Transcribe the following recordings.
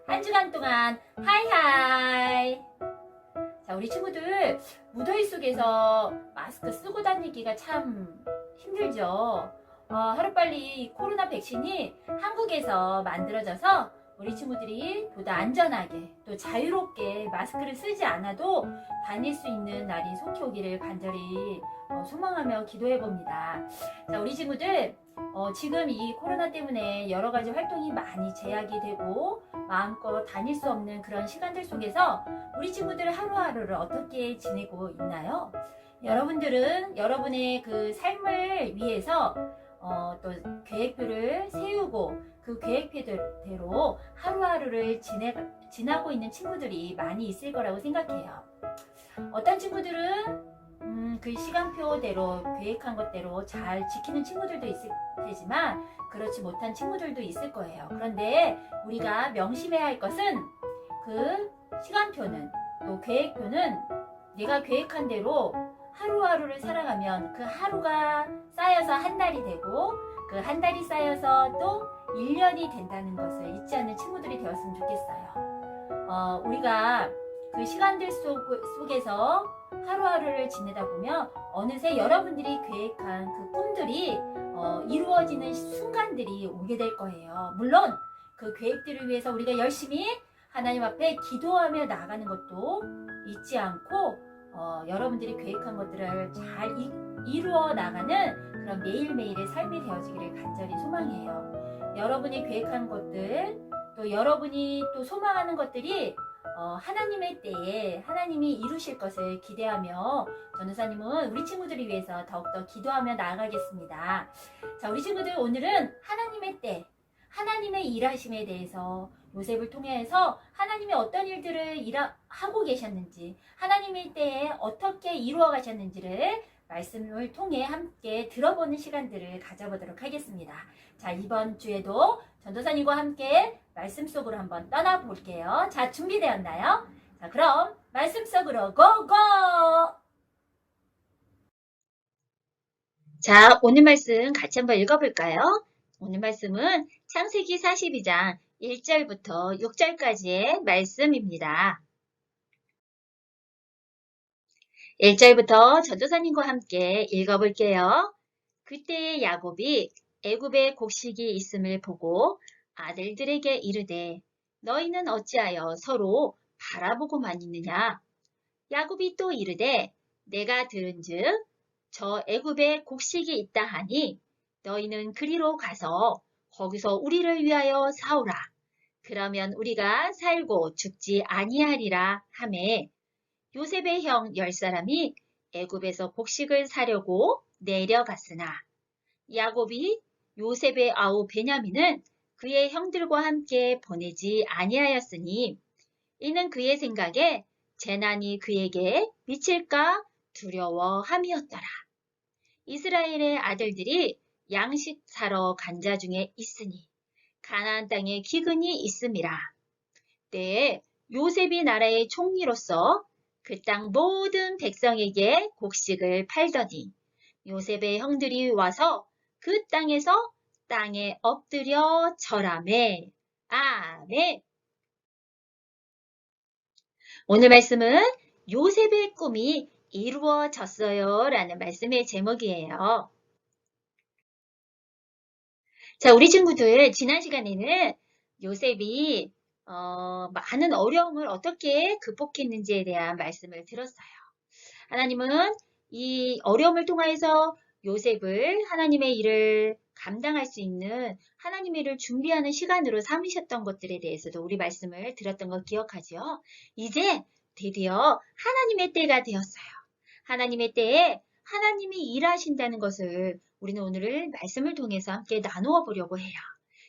한 주간 동안 하이하이. 자, 우리 친구들 무더위 속에서 마스크 쓰고 다니기가 참 힘들죠. 하루빨리 이 코로나 백신이 한국에서 만들어져서 우리 친구들이 보다 안전하게 또 자유롭게 마스크를 쓰지 않아도 다닐 수 있는 날이 속히 오기를 간절히 소망하며 기도해 봅니다. 자, 우리 친구들 지금 이 코로나 때문에 여러 가지 활동이 많이 제약이 되고 마음껏 다닐 수 없는 그런 시간들 속에서 우리 친구들 하루하루를 어떻게 지내고 있나요? 여러분들은 여러분의 그 삶을 위해서 또 계획표를 세우고 그 계획표대로 하루하루를 지나고 있는 친구들이 많이 있을 거라고 생각해요. 어떤 친구들은 그 시간표대로 계획한 것대로 잘 지키는 친구들도 있을 테지만 그렇지 못한 친구들도 있을 거예요. 그런데 우리가 명심해야 할 것은 그 시간표는 또 계획표는 내가 계획한 대로 하루하루를 살아가면 그 하루가 쌓여서 한 달이 되고 그 한 달이 쌓여서 또 1년이 된다는 것을 잊지 않는 친구들이 되었으면 좋겠어요. 우리가 그 시간들 속에서 하루하루를 지내다 보면 어느새 여러분들이 계획한 그 꿈들이 이루어지는 순간들이 오게 될 거예요. 물론 그 계획들을 위해서 우리가 열심히 하나님 앞에 기도하며 나아가는 것도 잊지 않고 여러분들이 계획한 것들을 잘 이루어 나가는 그런 매일매일의 삶이 되어지기를 간절히 소망해요. 여러분이 계획한 것들 또 여러분이 또 소망하는 것들이 하나님의 때에 하나님이 이루실 것을 기대하며 전도사님은 우리 친구들을 위해서 더욱더 기도하며 나아가겠습니다. 자, 우리 친구들 오늘은 하나님의 때, 하나님의 일하심에 대해서 요셉을 통해서 하나님이 어떤 일들을 하고 계셨는지 하나님의 때에 어떻게 이루어 가셨는지를 말씀을 통해 함께 들어보는 시간들을 가져보도록 하겠습니다. 자, 이번 주에도 전도사님과 함께 말씀 속으로 한번 떠나볼게요. 자, 준비되었나요? 자, 그럼 말씀 속으로 고고! 자, 오늘 말씀 같이 한번 읽어볼까요? 오늘 말씀은 창세기 42장 1절부터 6절까지의 말씀입니다. 1절부터 전도사님과 함께 읽어볼게요. 그때 야곱이 애굽에 곡식이 있음을 보고 아들들에게 이르되 너희는 어찌하여 서로 바라보고만 있느냐? 야곱이 또 이르되 내가 들은즉 저 애굽에 곡식이 있다 하니 너희는 그리로 가서 거기서 우리를 위하여 사오라. 그러면 우리가 살고 죽지 아니하리라 하매 요셉의 형 10사람이 애굽에서 곡식을 사려고 내려갔으나 야곱이 요셉의 아우 베냐민은 그의 형들과 함께 보내지 아니하였으니 이는 그의 생각에 재난이 그에게 미칠까 두려워함이었더라. 이스라엘의 아들들이 양식 사러 간 자 중에 있으니 가나안 땅에 기근이 있음이라. 때에 요셉이 나라의 총리로서 그 땅 모든 백성에게 곡식을 팔더니 요셉의 형들이 와서 그 땅에서 땅에 엎드려 절하매. 아멘. 오늘 말씀은 요셉의 꿈이 이루어졌어요 라는 말씀의 제목이에요. 자, 우리 친구들 지난 시간에는 요셉이 많은 어려움을 어떻게 극복했는지에 대한 말씀을 들었어요. 하나님은 이 어려움을 통해서 요셉을 하나님의 일을 감당할 수 있는 하나님의 일을 준비하는 시간으로 삼으셨던 것들에 대해서도 우리 말씀을 들었던 거 기억하죠? 이제 드디어 하나님의 때가 되었어요. 하나님의 때에 하나님이 일하신다는 것을 우리는 오늘 말씀을 통해서 함께 나누어 보려고 해요.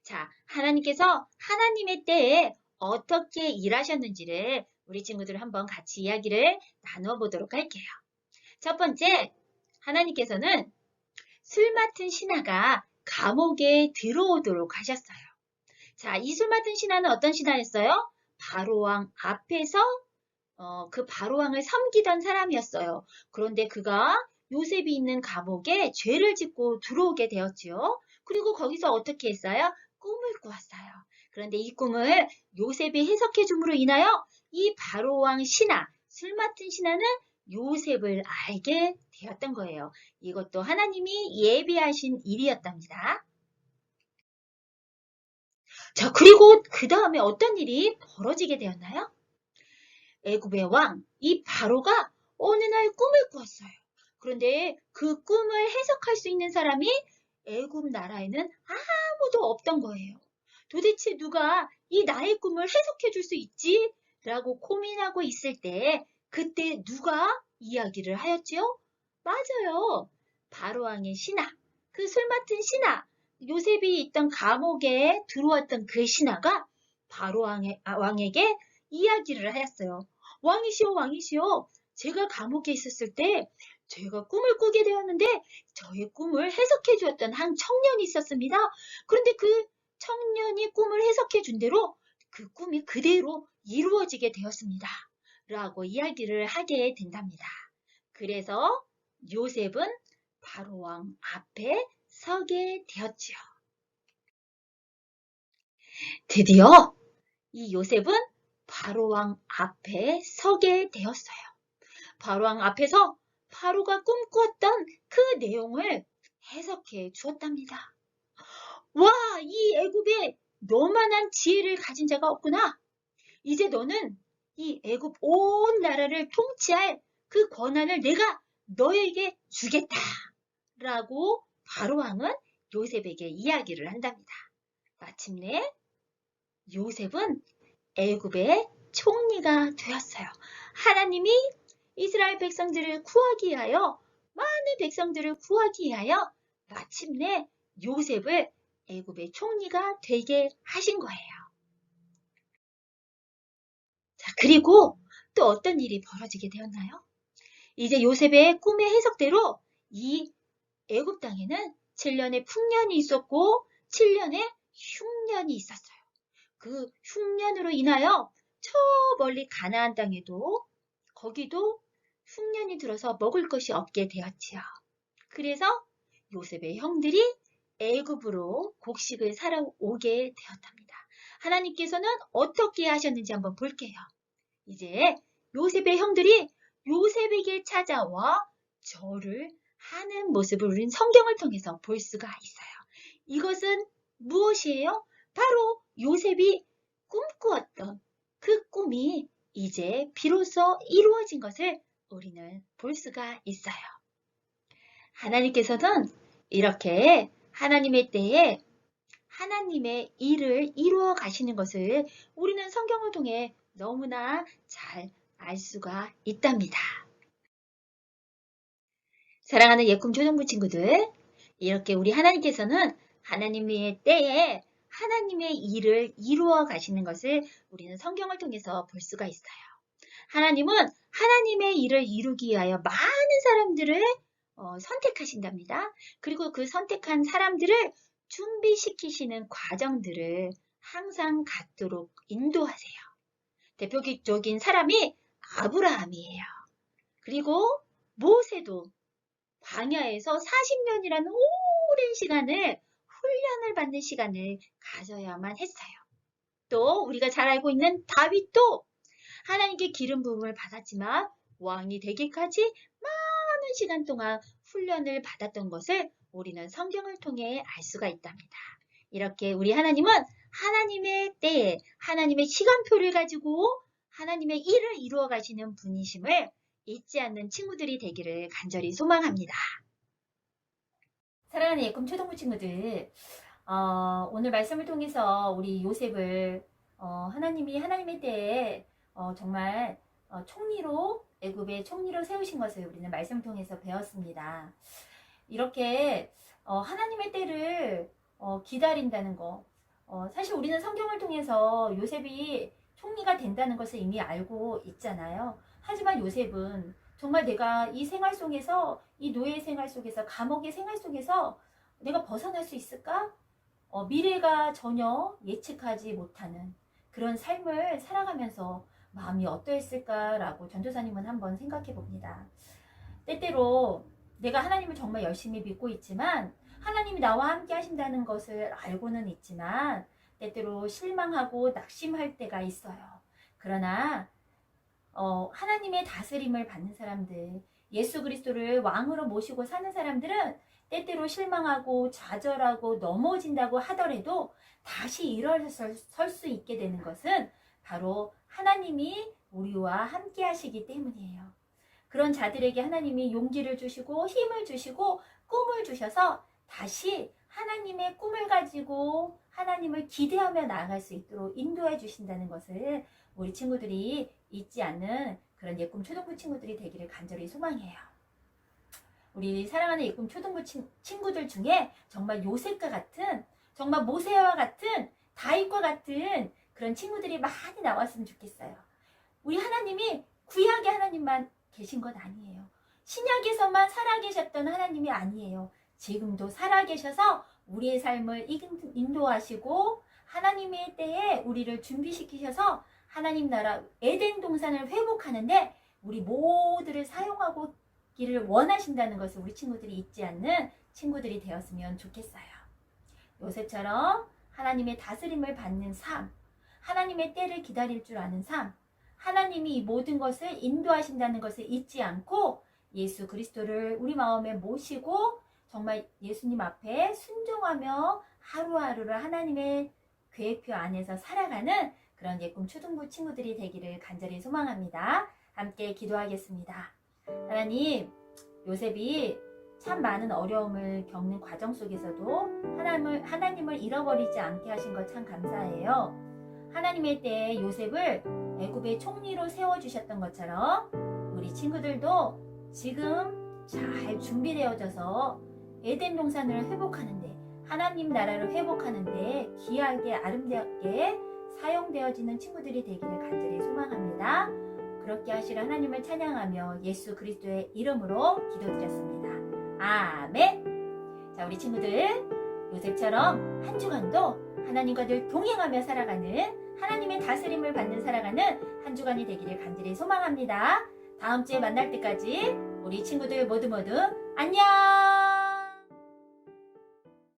자, 하나님께서 하나님의 때에 어떻게 일하셨는지를 우리 친구들 한번 같이 이야기를 나누어 보도록 할게요. 첫 번째, 하나님께서는 술 맡은 신하가 감옥에 들어오도록 하셨어요. 자, 이 술 맡은 신하는 어떤 신하였어요? 바로왕 앞에서 그 바로왕을 섬기던 사람이었어요. 그런데 그가 요셉이 있는 감옥에 죄를 짓고 들어오게 되었지요. 그리고 거기서 어떻게 했어요? 꿈을 꾸었어요. 그런데 이 꿈을 요셉이 해석해 줌으로 인하여 이 바로왕 신하, 술 맡은 신하는 요셉을 알게 되었던 거예요. 이것도 하나님이 예비하신 일이었답니다. 자, 그리고 그 다음에 어떤 일이 벌어지게 되었나요? 애굽의 왕, 이 바로가 어느 날 꿈을 꾸었어요. 그런데 그 꿈을 해석할 수 있는 사람이 애굽 나라에는 아무도 없던 거예요. 도대체 누가 이 나의 꿈을 해석해 줄 수 있지? 라고 고민하고 있을 때 그때 누가 이야기를 하였지요? 맞아요. 바로왕의 신하, 그 술 맡은 신하, 요셉이 있던 감옥에 들어왔던 그 신하가 왕에게 이야기를 하였어요. 왕이시여, 왕이시여, 제가 감옥에 있었을 때 제가 꿈을 꾸게 되었는데 저의 꿈을 해석해 주었던 한 청년이 있었습니다. 그런데 그 청년이 꿈을 해석해 준 대로 그 꿈이 그대로 이루어지게 되었습니다. 라고 이야기를 하게 된답니다. 그래서 요셉은 바로왕 앞에 서게 되었지요. 드디어 이 요셉은 바로왕 앞에 서게 되었어요. 바로왕 앞에서 바로가 꿈꾸었던 그 내용을 해석해 주었답니다. 와, 이 애굽에 너만한 지혜를 가진 자가 없구나. 이제 너는 이 애굽 온 나라를 통치할 그 권한을 내가 너에게 주겠다. 라고 바로왕은 요셉에게 이야기를 한답니다. 마침내 요셉은 애굽의 총리가 되었어요. 하나님이 이스라엘 백성들을 구하기 위하여 많은 백성들을 구하기 위하여 마침내 요셉을 애굽의 총리가 되게 하신 거예요. 자, 그리고 또 어떤 일이 벌어지게 되었나요? 이제 요셉의 꿈의 해석대로 이 애굽 땅에는 7년의 풍년이 있었고 7년의 흉년이 있었어요. 그 흉년으로 인하여 저 멀리 가나안 땅에도 거기도 흉년이 들어서 먹을 것이 없게 되었지요. 그래서 요셉의 형들이 애굽으로 곡식을 사러 오게 되었답니다. 하나님께서는 어떻게 하셨는지 한번 볼게요. 이제 요셉의 형들이 요셉에게 찾아와 절을 하는 모습을 우리는 성경을 통해서 볼 수가 있어요. 이것은 무엇이에요? 바로 요셉이 꿈꾸었던 그 꿈이 이제 비로소 이루어진 것을 우리는 볼 수가 있어요. 하나님께서는 이렇게 하나님의 때에 하나님의 일을 이루어 가시는 것을 우리는 성경을 통해 너무나 잘 알 수가 있답니다. 사랑하는 예꿈 초등부 친구들, 이렇게 우리 하나님께서는 하나님의 때에 하나님의 일을 이루어 가시는 것을 우리는 성경을 통해서 볼 수가 있어요. 하나님은 하나님의 일을 이루기 위하여 많은 사람들을 선택하신답니다. 그리고 그 선택한 사람들을 준비시키시는 과정들을 항상 갖도록 인도하세요. 대표적인 사람이 아브라함이에요. 그리고 모세도 광야에서 40년이라는 오랜 시간을 훈련을 받는 시간을 가져야만 했어요. 또 우리가 잘 알고 있는 다윗도 하나님께 기름 부음을 받았지만 왕이 되기까지 많은 시간 동안 훈련을 받았던 것을 우리는 성경을 통해 알 수가 있답니다. 이렇게 우리 하나님은 하나님의 때에 하나님의 시간표를 가지고 하나님의 일을 이루어 가시는 분이심을 잊지 않는 친구들이 되기를 간절히 소망합니다. 사랑하는 예꿈 초등부 친구들, 오늘 말씀을 통해서 우리 요셉을 하나님이 하나님의 때에 정말 총리로 애굽의 총리로 세우신 것을 우리는 말씀을 통해서 배웠습니다. 이렇게 하나님의 때를 기다린다는 거, 사실 우리는 성경을 통해서 요셉이 총리가 된다는 것을 이미 알고 있잖아요. 하지만 요셉은 정말 내가 이 생활 속에서, 이 노예 생활 속에서, 감옥의 생활 속에서 내가 벗어날 수 있을까? 미래가 전혀 예측하지 못하는 그런 삶을 살아가면서 마음이 어떠했을까라고 전도사님은 한번 생각해 봅니다. 때때로 내가 하나님을 정말 열심히 믿고 있지만 하나님이 나와 함께 하신다는 것을 알고는 있지만 때때로 실망하고 낙심할 때가 있어요. 그러나 하나님의 다스림을 받는 사람들, 예수 그리스도를 왕으로 모시고 사는 사람들은 때때로 실망하고 좌절하고 넘어진다고 하더라도 다시 일어설 수 있게 되는 것은 바로 하나님이 우리와 함께 하시기 때문이에요. 그런 자들에게 하나님이 용기를 주시고 힘을 주시고 꿈을 주셔서 다시 하나님의 꿈을 가지고 하나님을 기대하며 나아갈 수 있도록 인도해 주신다는 것을 우리 친구들이 잊지 않는 그런 예꿈 초등부 친구들이 되기를 간절히 소망해요. 우리 사랑하는 예꿈 초등부 친구들 중에 정말 요셉과 같은, 정말 모세와 같은, 다윗과 같은 그런 친구들이 많이 나왔으면 좋겠어요. 우리 하나님이 구약의 하나님만 계신 것 아니에요. 신약에서만 살아계셨던 하나님이 아니에요. 지금도 살아계셔서 우리의 삶을 인도하시고 하나님의 때에 우리를 준비시키셔서 하나님 나라 에덴 동산을 회복하는데 우리 모두를 사용하고 기를 원하신다는 것을 우리 친구들이 잊지 않는 친구들이 되었으면 좋겠어요. 요셉처럼 하나님의 다스림을 받는 삶, 하나님의 때를 기다릴 줄 아는 삶, 하나님이 이 모든 것을 인도하신다는 것을 잊지 않고 예수 그리스도를 우리 마음에 모시고 정말 예수님 앞에 순종하며 하루하루를 하나님의 계획표 안에서 살아가는 그런 예꿈 초등부 친구들이 되기를 간절히 소망합니다. 함께 기도하겠습니다. 하나님, 요셉이 참 많은 어려움을 겪는 과정 속에서도 하나님을 잃어버리지 않게 하신 것 참 감사해요. 하나님의 때에 요셉을 애굽의 총리로 세워주셨던 것처럼 우리 친구들도 지금 잘 준비되어져서 에덴 동산을 회복하는데, 하나님 나라를 회복하는데 귀하게 아름답게 사용되어지는 친구들이 되기를 간절히 소망합니다. 그렇게 하시려 하나님을 찬양하며 예수 그리스도의 이름으로 기도드렸습니다. 아멘. 자, 우리 친구들 요셉처럼 한 주간도 하나님과 늘 동행하며 살아가는, 하나님의 다스림을 받는 살아가는 한 주간이 되기를 간절히 소망합니다. 다음 주에 만날 때까지 우리 친구들 모두 안녕.